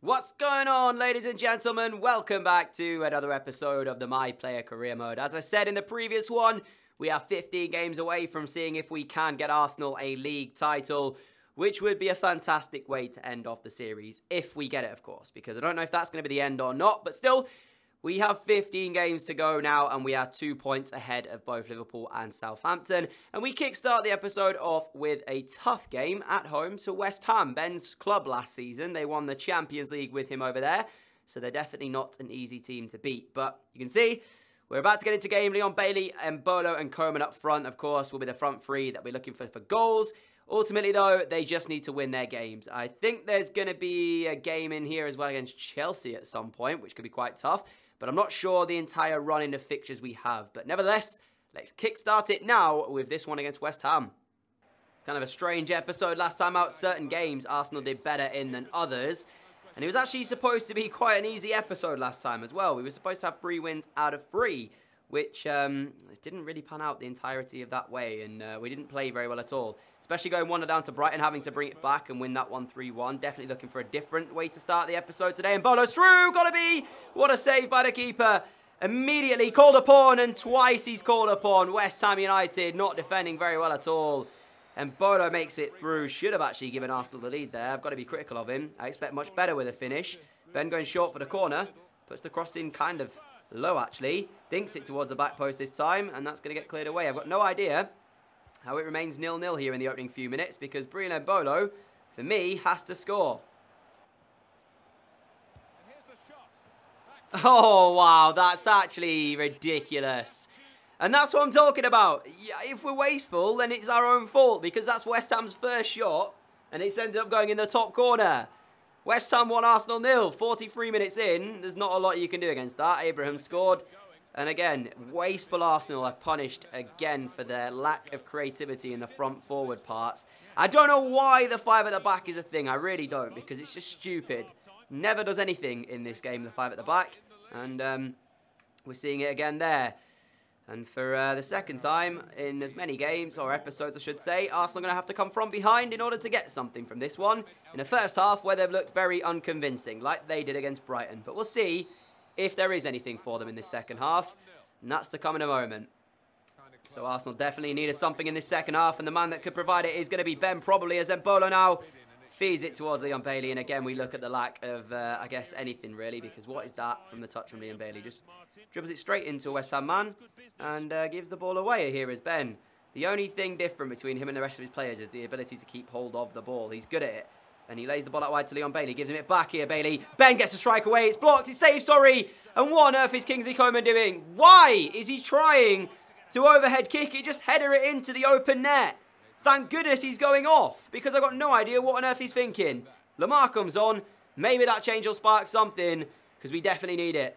What's going on, ladies and gentlemen? Welcome back to another episode of the My Player Career Mode. As I said in the previous one, we are 15 games away from seeing if we can get Arsenal a league title, which would be a fantastic way to end off the series, if we get it, of course, because I don't know if that's going to be the end or not, but still, we have 15 games to go now, and we are 2 points ahead of both Liverpool and Southampton. And we kickstart the episode off with a tough game at home to West Ham, Ben's club last season. They won the Champions League with him over there, so they're definitely not an easy team to beat. But you can see, we're about to get into game. Leon Bailey, Mbolo and Coman up front, of course, will be the front three that we're looking for goals. Ultimately, though, they just need to win their games. I think there's going to be a game in here as well against Chelsea at some point, which could be quite tough. But I'm not sure the entire run-in of fixtures we have. But nevertheless, let's kickstart it now with this one against West Ham. It's kind of a strange episode. Last time out, certain games Arsenal did better in than others. And it was actually supposed to be quite an easy episode last time as well. We were supposed to have 3 wins out of 3, which didn't really pan out the entirety of that way. And we didn't play very well at all. Especially going 1-0 down to Brighton, having to bring it back and win that 1-3-1. Definitely looking for a different way to start the episode today. And Mbolo's through, gotta be! What a save by the keeper. Immediately called upon, and twice he's called upon. West Ham United not defending very well at all. And Mbolo makes it through. Should have actually given Arsenal the lead there. I've got to be critical of him. I expect much better with a finish. Ben going short for the corner. Puts the cross in kind of low, actually. Dinks it towards the back post this time, and that's going to get cleared away. I've got no idea how it remains 0-0 here in the opening few minutes, because Bryan Mbolo, for me, has to score. Oh, wow, that's actually ridiculous. And that's what I'm talking about. If we're wasteful, then it's our own fault, because that's West Ham's first shot, and it's ended up going in the top corner. West Ham 1, Arsenal 0. 43 minutes in, there's not a lot you can do against that. Abraham scored. And again, wasteful Arsenal are punished again for their lack of creativity in the front forward parts. I don't know why the 5 at the back is a thing. I really don't, because it's just stupid. Never does anything in this game, the 5 at the back. And we're seeing it again there. And for the second time in as many games, or episodes I should say, Arsenal are going to have to come from behind in order to get something from this one. In the first half, where they've looked very unconvincing, like they did against Brighton. But we'll see if there is anything for them in this second half, and that's to come in a moment. So Arsenal definitely needed something in this second half, and the man that could provide it is going to be Ben, probably, as Mbolo now feeds it towards Leon Bailey. And again, we look at the lack of, I guess, anything really, because what is that from the touch from Leon Bailey? Just dribbles it straight into a West Ham man and gives the ball away. Here is Ben. The only thing different between him and the rest of his players is the ability to keep hold of the ball. He's good at it. And he lays the ball out wide to Leon Bailey. Gives him it back here, Bailey. Ben gets a strike away. It's blocked. It's saved, sorry. And what on earth is Kingsley Coman doing? Why is he trying to overhead kick it? Just header it into the open net. Thank goodness he's going off, because I've got no idea what on earth he's thinking. Lamar comes on. Maybe that change will spark something, because we definitely need it.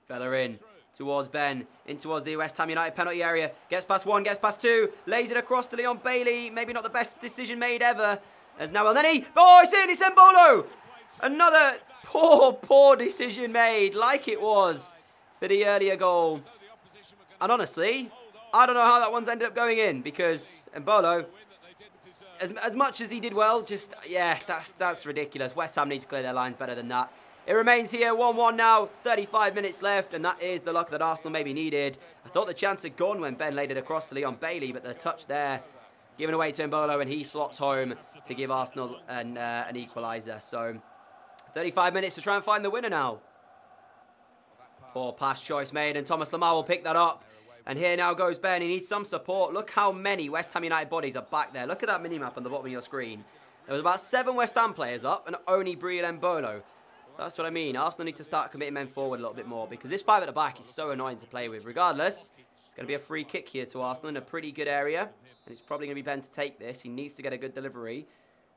Bella in towards Ben, in towards the West Ham United penalty area. Gets past 1, gets past 2. Lays it across to Leon Bailey. Maybe not the best decision made ever. As now and then oh, it's in, it's Mbolo. Another poor decision made, like it was for the earlier goal. And honestly, I don't know how that one's ended up going in, because Mbolo, as much as he did well, just, yeah, that's ridiculous. West Ham need to clear their lines better than that. It remains here, 1-1 now, 35 minutes left, and that is the luck that Arsenal maybe needed. I thought the chance had gone when Ben laid it across to Leon Bailey, but the touch there given away to Mbolo, and he slots home to give Arsenal an equaliser. So 35 minutes to try and find the winner now. Poor pass choice made, and Thomas Lamar will pick that up. And here now goes Ben. He needs some support. Look how many West Ham United bodies are back there. Look at that mini-map on the bottom of your screen. There was about 7 West Ham players up, and only Bryan Mbolo. That's what I mean. Arsenal need to start committing men forward a little bit more, because this 5 at the back is so annoying to play with. Regardless, it's going to be a free kick here to Arsenal in a pretty good area. And it's probably going to be Ben to take this. He needs to get a good delivery.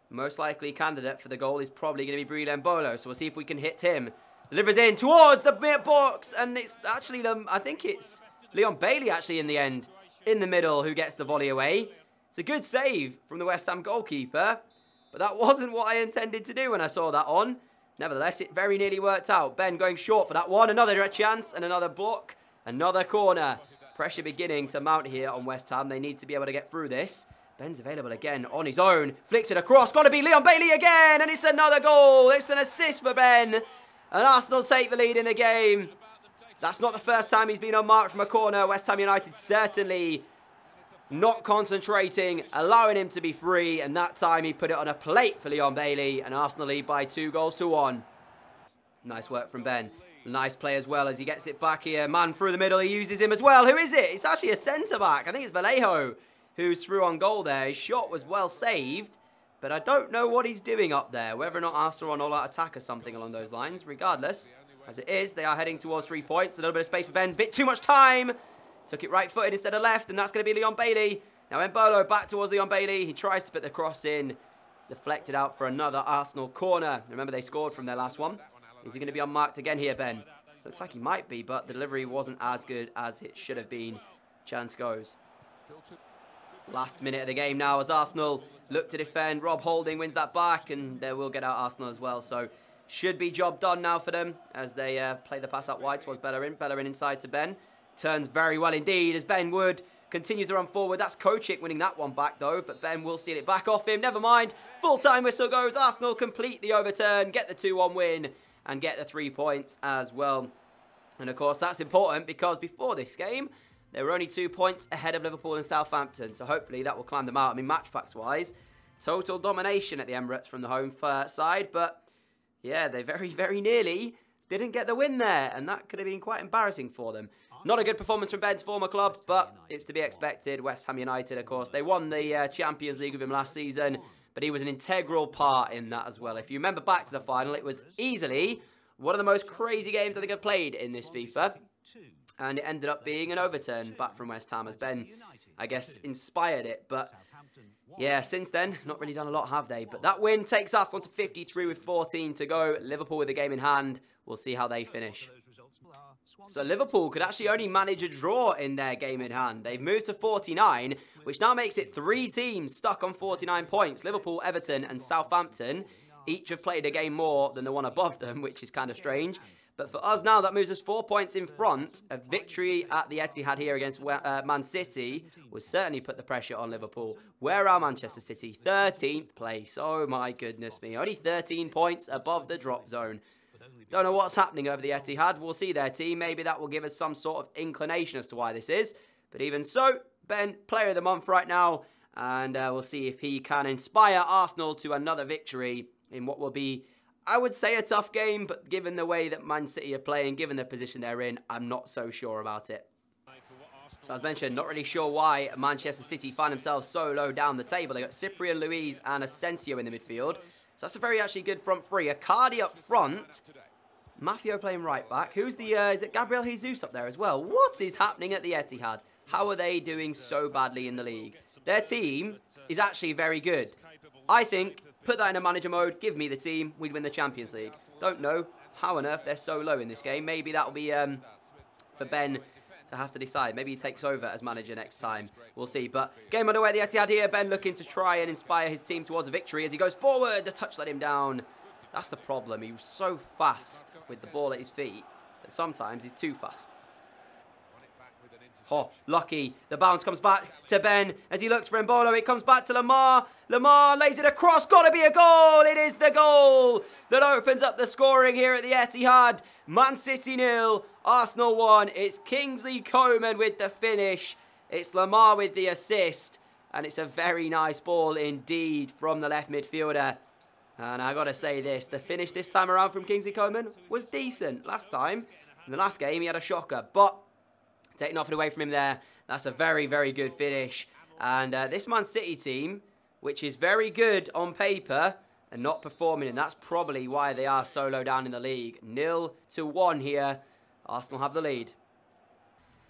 Most likely candidate for the goal is probably going to be Bryan Mbolo. So we'll see if we can hit him. Delivers in towards the mid box. And it's actually, I think it's Leon Bailey actually in the end, in the middle, who gets the volley away. It's a good save from the West Ham goalkeeper. But that wasn't what I intended to do when I saw that on. Nevertheless, it very nearly worked out. Ben going short for that one. Another chance and another block. Another corner. Pressure beginning to mount here on West Ham. They need to be able to get through this. Ben's available again on his own. Flicks it across. Got to be Leon Bailey again. And it's another goal. It's an assist for Ben. And Arsenal take the lead in the game. That's not the first time he's been unmarked from a corner. West Ham United certainly not concentrating, allowing him to be free. And that time he put it on a plate for Leon Bailey. And Arsenal lead by 2-1. Nice work from Ben. Nice play as well as he gets it back here. Man through the middle. He uses him as well. Who is it? It's actually a centre-back. I think it's Vallejo who's through on goal there. His shot was well saved, but I don't know what he's doing up there. Whether or not Arsenal are on all-out attack or something along those lines. Regardless, as it is, they are heading towards 3 points. A little bit of space for Ben. Bit too much time. Took it right-footed instead of left, and that's going to be Leon Bailey. Now Mbolo back towards Leon Bailey. He tries to put the cross in. It's deflected out for another Arsenal corner. Remember, they scored from their last one. Is he going to be unmarked again here, Ben? Looks like he might be, but the delivery wasn't as good as it should have been. Chance goes. Last minute of the game now as Arsenal look to defend. Rob Holding wins that back, and they will get out Arsenal as well. So should be job done now for them as they play the pass out wide towards Bellerin. Bellerin inside to Ben. Turns very well indeed as Ben Wood continues to run forward. That's Kochik winning that one back though, but Ben will steal it back off him. Never mind. Full-time whistle goes. Arsenal complete the overturn, get the 2-1 win, and get the 3 points as well. And of course that's important because before this game they were only 2 points ahead of Liverpool and Southampton, so hopefully that will climb them out. I mean, match facts wise, total domination at the Emirates from the home side, but yeah, they very, very nearly didn't get the win there, and that could have been quite embarrassing for them. Not a good performance from Ben's former club, but it's to be expected. West Ham United, of course, they won the Champions League with him last season, but he was an integral part in that as well. If you remember back to the final, it was easily one of the most crazy games I think I've played in this FIFA. And it ended up being an overturn back from West Ham as Ben, I guess, inspired it. But yeah, since then, not really done a lot, have they? But that win takes us on to 53 with 14 to go. Liverpool with the game in hand. We'll see how they finish. So Liverpool could actually only manage a draw in their game in hand. They've moved to 49, which now makes it 3 teams stuck on 49 points. Liverpool, Everton and Southampton each have played a game more than the one above them, which is kind of strange. But for us now, that moves us 4 points in front. A victory at the Etihad here against Man City will certainly put the pressure on Liverpool. Where are Manchester City? 13th place. Oh my goodness me. Only 13 points above the drop zone. Don't know what's happening over the Etihad. We'll see their team. Maybe that will give us some sort of inclination as to why this is. But even so, Ben, player of the month right now. And we'll see if he can inspire Arsenal to another victory in what will be, I would say, a tough game, but given the way that Man City are playing, given the position they're in, I'm not so sure about it. So as mentioned, not really sure why Manchester City find themselves so low down the table. They got Cyprian, Luiz and Asensio in the midfield. So that's a very actually good front three. Icardi up front. Mafio playing right back. Who's the, is it Gabriel Jesus up there as well? What is happening at the Etihad? How are they doing so badly in the league? Their team is actually very good. I think, put that in a manager mode, give me the team, we'd win the Champions League. Don't know how on earth they're so low in this game. Maybe that'll be for Ben to have to decide. Maybe he takes over as manager next time. We'll see. But game underway at the Etihad here. Ben looking to try and inspire his team towards a victory as he goes forward. The touch let him down. That's the problem. He was so fast with the ball at his feet that sometimes he's too fast. Oh, lucky. The bounce comes back to Ben as he looks for Mbolo. It comes back to Lamar. Lamar lays it across. Got to be a goal. It is the goal that opens up the scoring here at the Etihad. Man City 0, Arsenal 1. It's Kingsley Coman with the finish. It's Lamar with the assist. And it's a very nice ball indeed from the left midfielder. And I got to say this, the finish this time around from Kingsley Coman was decent. Last time, in the last game, he had a shocker. But taking nothing away from him there, that's a very, very good finish. And this Man City team, which is very good on paper, and not performing, and that's probably why they are so low down in the league. 0-1 here. Arsenal have the lead.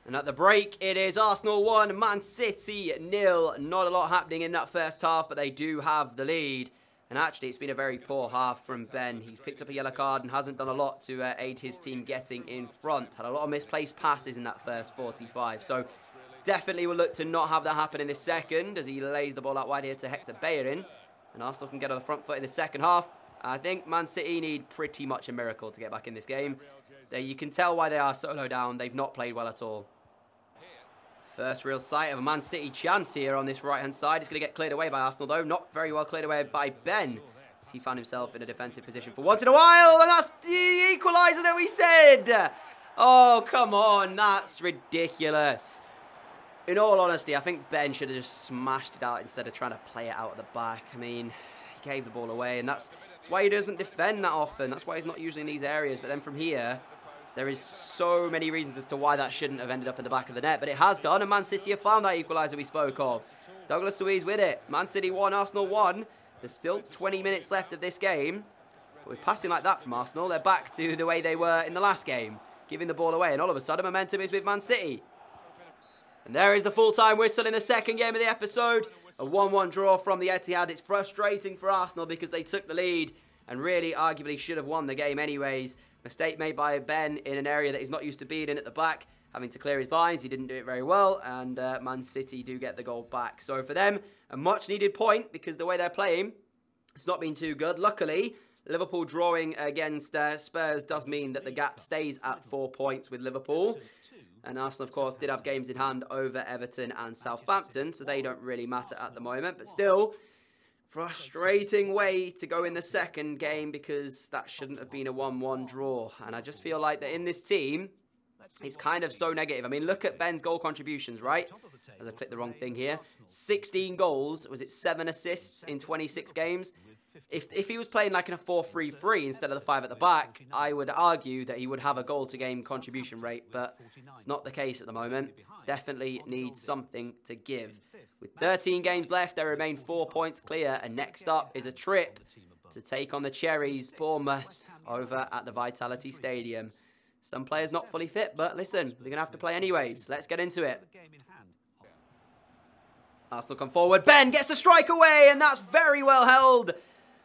And at the break, it is Arsenal 1, Man City 0. Not a lot happening in that first half, but they do have the lead. And actually, it's been a very poor half from Ben. He's picked up a yellow card and hasn't done a lot to aid his team getting in front. Had a lot of misplaced passes in that first 45. So definitely will look to not have that happen in this second as he lays the ball out wide here to Hector Bellerin. And Arsenal can get on the front foot in the second half. I think Man City need pretty much a miracle to get back in this game. You can tell why they are so low down. They've not played well at all. First real sight of a Man City chance here on this right-hand side. It's going to get cleared away by Arsenal, though. Not very well cleared away by Ben, as he found himself in a defensive position for once in a while. And that's the equaliser that we said. Oh, come on. That's ridiculous. In all honesty, I think Ben should have just smashed it out instead of trying to play it out at the back. I mean, he gave the ball away, and that's why he doesn't defend that often. That's why he's not usually in these areas. But then from here, there is so many reasons as to why that shouldn't have ended up in the back of the net. But it has done, and Man City have found that equaliser we spoke of. Douglas Luiz with it. Man City 1, Arsenal 1. There's still 20 minutes left of this game. But with passing like that from Arsenal, they're back to the way they were in the last game, giving the ball away. And all of a sudden, momentum is with Man City. And there is the full-time whistle in the second game of the episode. A 1-1 draw from the Etihad. It's frustrating for Arsenal because they took the lead and really arguably should have won the game anyways. Mistake made by Ben in an area that he's not used to being in at the back, having to clear his lines. He didn't do it very well, and Man City do get the goal back. So for them, a much-needed point because the way they're playing, it's not been too good. Luckily, Liverpool drawing against Spurs does mean that the gap stays at 4 points with Liverpool. And Arsenal, of course, did have games in hand over Everton and Southampton, so they don't really matter at the moment. But still, frustrating way to go in the second game because that shouldn't have been a 1-1 draw. And I just feel like that in this team, it's kind of so negative. I mean, look at Ben's goal contributions, right? As I clicked the wrong thing here. 16 goals. Was it 7 assists in 26 games? If he was playing like in a 4-3-3 instead of the 5 at the back, I would argue that he would have a goal-to-game contribution rate, but it's not the case at the moment. Definitely needs something to give. With 13 games left, they remain 4 points clear, and next up is a trip to take on the Cherries, Bournemouth, over at the Vitality Stadium. Some players not fully fit, but listen, they're going to have to play anyways. Let's get into it. Arsenal come forward. Ben gets a strike away, and that's very well held.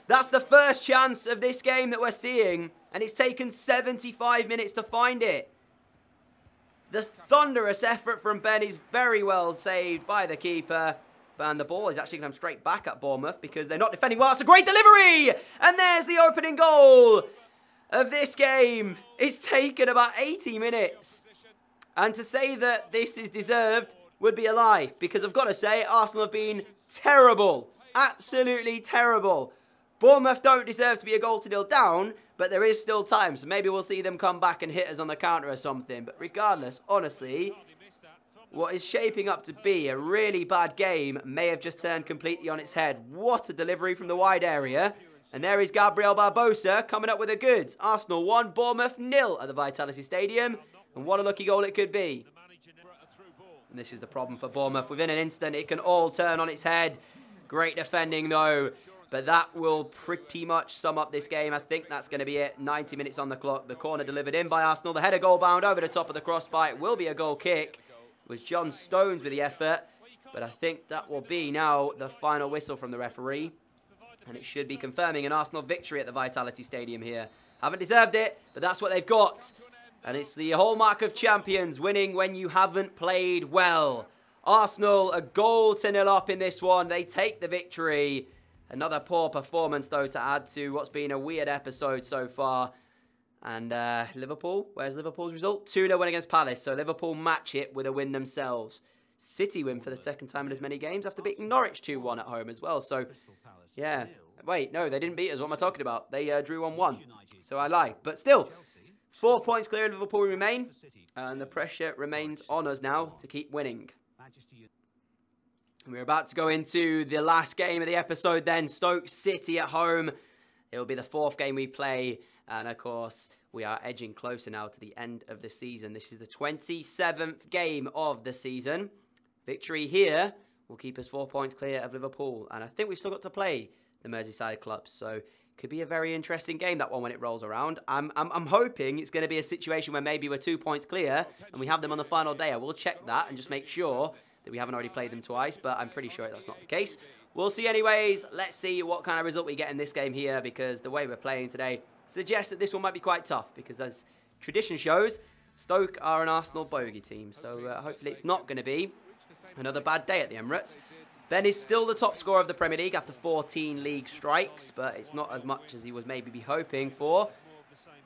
That's the first chance of this game that we're seeing, and it's taken 75 minutes to find it. The thunderous effort from Ben is very well saved by the keeper. And the ball is actually going to come straight back at Bournemouth because they're not defending well. It's a great delivery! And there's the opening goal of this game. It's taken about 80 minutes. And to say that this is deserved would be a lie, because I've got to say, Arsenal have been terrible. Absolutely terrible. Bournemouth don't deserve to be a 1-0 down, but there is still time, so maybe we'll see them come back and hit us on the counter or something. But regardless, honestly, what is shaping up to be a really bad game may have just turned completely on its head. What a delivery from the wide area. And there is Gabriel Barbosa coming up with a good. Arsenal 1, Bournemouth 0 at the Vitality Stadium. And what a lucky goal it could be. And this is the problem for Bournemouth. Within an instant, it can all turn on its head. Great defending, though. But that will pretty much sum up this game. I think that's going to be it. 90 minutes on the clock. The corner delivered in by Arsenal. The header goal bound over the top of the crossbar. It will be a goal kick. It was John Stones with the effort. But I think that will be now the final whistle from the referee. And it should be confirming an Arsenal victory at the Vitality Stadium here. Haven't deserved it, but that's what they've got. And it's the hallmark of champions, winning when you haven't played well. Arsenal, a 1-0 up in this one. They take the victory. Another poor performance, though, to add to what's been a weird episode so far. And Liverpool, where's Liverpool's result? 2-0 win against Palace. So Liverpool match it with a win themselves. City win for the second time in as many games after beating Norwich 2-1 at home as well. So, yeah. Wait, no, they didn't beat us. What am I talking about? They drew 1-1. So I lie. But still, 4 points clear of Liverpool remain. And the pressure remains on us now to keep winning. We're about to go into the last game of the episode then. Stoke City at home. It will be the 4th game we play. And, of course, we are edging closer now to the end of the season. This is the 27th game of the season. Victory here will keep us 4 points clear of Liverpool. And I think we've still got to play the Merseyside clubs. So, could be a very interesting game, that one, when it rolls around. I'm hoping it's going to be a situation where maybe we're 2 points clear and we have them on the final day. I will check that and just make sure that we haven't already played them twice, but I'm pretty sure that's not the case. We'll see anyways. Let's see what kind of result we get in this game here, because the way we're playing today suggests that this one might be quite tough, because as tradition shows, Stoke are an Arsenal bogey team, so hopefully it's not going to be another bad day at the Emirates. Ben is still the top scorer of the Premier League after 14 league strikes, but it's not as much as he was maybe hoping for.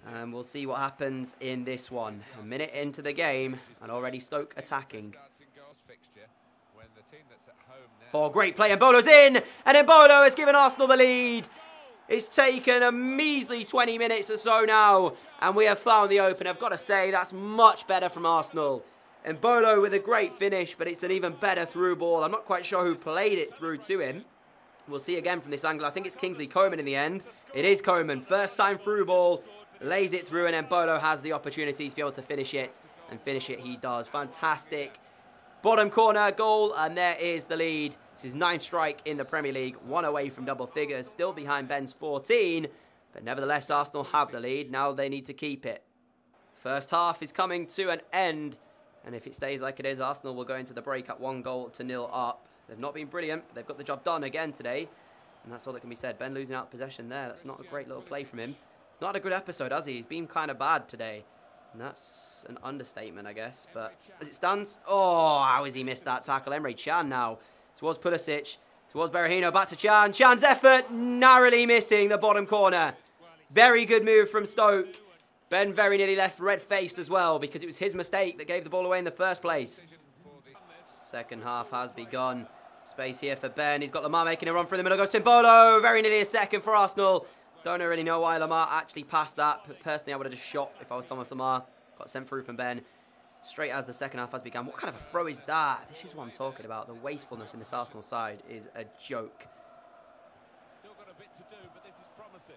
And we'll see what happens in this one. A minute into the game, and already Stoke attacking. Oh, great play, and Bolo's in, and then Bolo has given Arsenal the lead. It's taken a measly 20 minutes or so now, and we have found the open. I've got to say, that's much better from Arsenal. And Bolo with a great finish, but it's an even better through ball. I'm not quite sure who played it through to him. We'll see again from this angle. I think it's Kingsley Coman in the end. It is Coman. First time through ball, lays it through, and then Bolo has the opportunity to be able to finish it. And finish it he does. Fantastic. Bottom corner goal, and there is the lead. This is 9th strike in the Premier League. 1 away from double figures. Still behind Ben's 14. But nevertheless, Arsenal have the lead. Now they need to keep it. First half is coming to an end. And if it stays like it is, Arsenal will go into the break at 1-0 up. They've not been brilliant, but they've got the job done again today. And that's all that can be said. Ben losing out possession there. That's not a great little play from him. It's not a good episode, has he? He's been kind of bad today. And that's an understatement, I guess. But as it stands... Oh, how has he missed that tackle? Emre Can now. Towards Pulisic. Towards Berahino. Back to Can. Can's effort. Narrowly missing the bottom corner. Very good move from Stoke. Ben very nearly left red-faced as well, because it was his mistake that gave the ball away in the first place. Second half has begun. Space here for Ben. He's got Lamar making a run through the middle. Goes Simbolo. Very nearly a second for Arsenal. Don't really know why Lamar actually passed that. But personally, I would have just shot if I was Thomas Lamar. Got sent through from Ben. Straight as the second half has begun. What kind of a throw is that? This is what I'm talking about. The wastefulness in this Arsenal side is a joke. Still got a bit to do, but this is promising.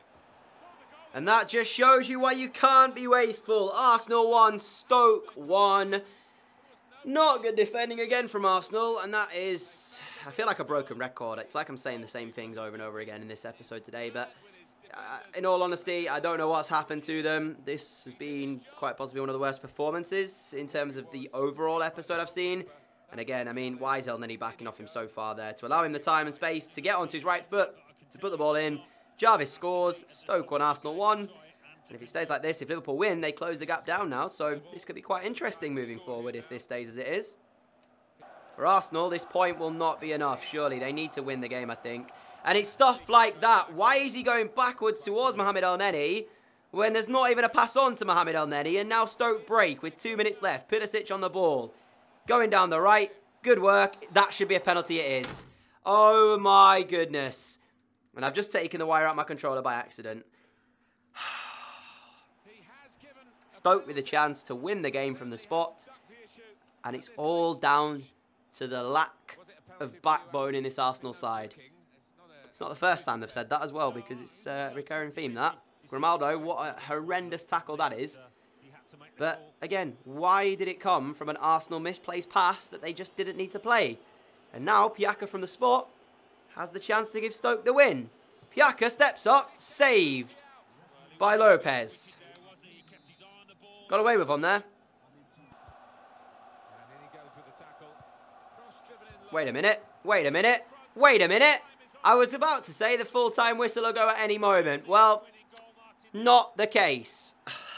And that just shows you why you can't be wasteful. Arsenal 1, Stoke 1. Not good defending again from Arsenal, and that is, I feel like a broken record. It's like I'm saying the same things over and over again in this episode today, but in all honesty, I don't know what's happened to them. This has been quite possibly one of the worst performances in terms of the overall episode I've seen. And again, I mean, why is El Neni backing off him so far there? To allow him the time and space to get onto his right foot, to put the ball in. Jarvis scores, Stoke 1, Arsenal 1. And if it stays like this, if Liverpool win, they close the gap down now. So this could be quite interesting moving forward if this stays as it is. For Arsenal, this point will not be enough, surely. They need to win the game, I think. And it's stuff like that. Why is he going backwards towards Mohamed El Neni when there's not even a pass on to Mohamed El Neni? And now Stoke break with 2 minutes left. Pulisic on the ball. Going down the right. Good work. That should be a penalty. It is. Oh my goodness. And I've just taken the wire out of my controller by accident. Stoke with a chance to win the game from the spot. And it's all down to the lack of backbone in this Arsenal side. It's not the first time they've said that as well, because it's a recurring theme, that. Grimaldo, what a horrendous tackle that is. But, again, why did it come from an Arsenal misplaced pass that they just didn't need to play? And now, Piaka from the spot has the chance to give Stoke the win. Piaka steps up, saved by Lopez. Got away with one there. Wait a minute, wait a minute, wait a minute. I was about to say the full-time whistle will go at any moment. Well, not the case.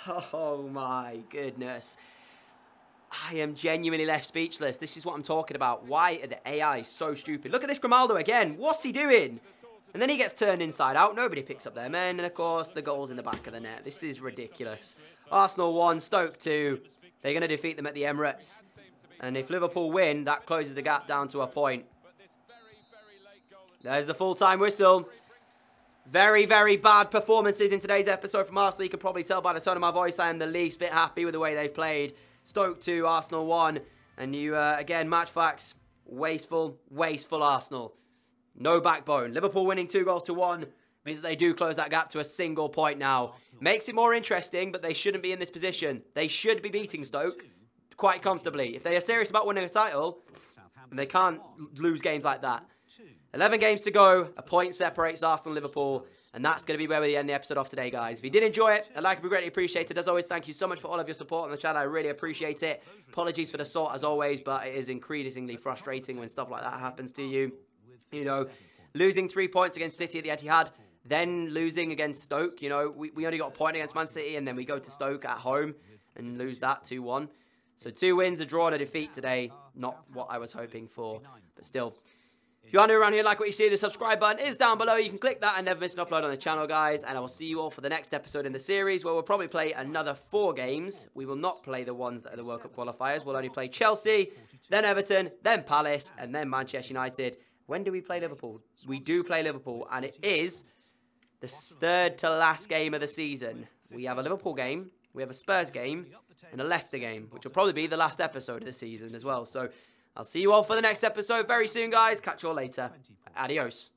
Oh my goodness. I am genuinely left speechless. This is what I'm talking about. Why are the AI so stupid? Look at this Grimaldo again. What's he doing? And then he gets turned inside out. Nobody picks up their men. And of course, the goal's in the back of the net. This is ridiculous. Arsenal 1, Stoke 2. They're going to defeat them at the Emirates. And if Liverpool win, that closes the gap down to a point. There's the full-time whistle. Very, very bad performances in today's episode from Arsenal. You can probably tell by the tone of my voice I am the least bit happy with the way they've played. Stoke 2, Arsenal 1. And you, again, match facts. Wasteful, wasteful Arsenal. No backbone. Liverpool winning 2-1 means that they do close that gap to a single point now. Makes it more interesting, but they shouldn't be in this position. They should be beating Stoke quite comfortably. If they are serious about winning a title, then they can't lose games like that. 11 games to go. A point separates Arsenal and Liverpool. And that's going to be where we end the episode off today, guys. If you did enjoy it, a like would be greatly appreciated. As always, thank you so much for all of your support on the channel. I really appreciate it. Apologies for the sort, as always, but it is increasingly frustrating when stuff like that happens to you. You know, losing 3 points against City at the Etihad, then losing against Stoke. You know, we only got a point against Man City, and then we go to Stoke at home and lose that 2-1. So 2 wins, a draw, and a defeat today. Not what I was hoping for, but still. If you are new around here, like what you see, the subscribe button is down below. You can click that and never miss an upload on the channel, guys. And I will see you all for the next episode in the series, where we'll probably play another 4 games. We will not play the ones that are the World Cup qualifiers. We'll only play Chelsea, then Everton, then Palace, and then Manchester United. When do we play Liverpool? We do play Liverpool, and it is the 3rd to last game of the season. We have a Liverpool game, we have a Spurs game, and a Leicester game, which will probably be the last episode of the season as well. So I'll see you all for the next episode very soon, guys. Catch you all later. Adios.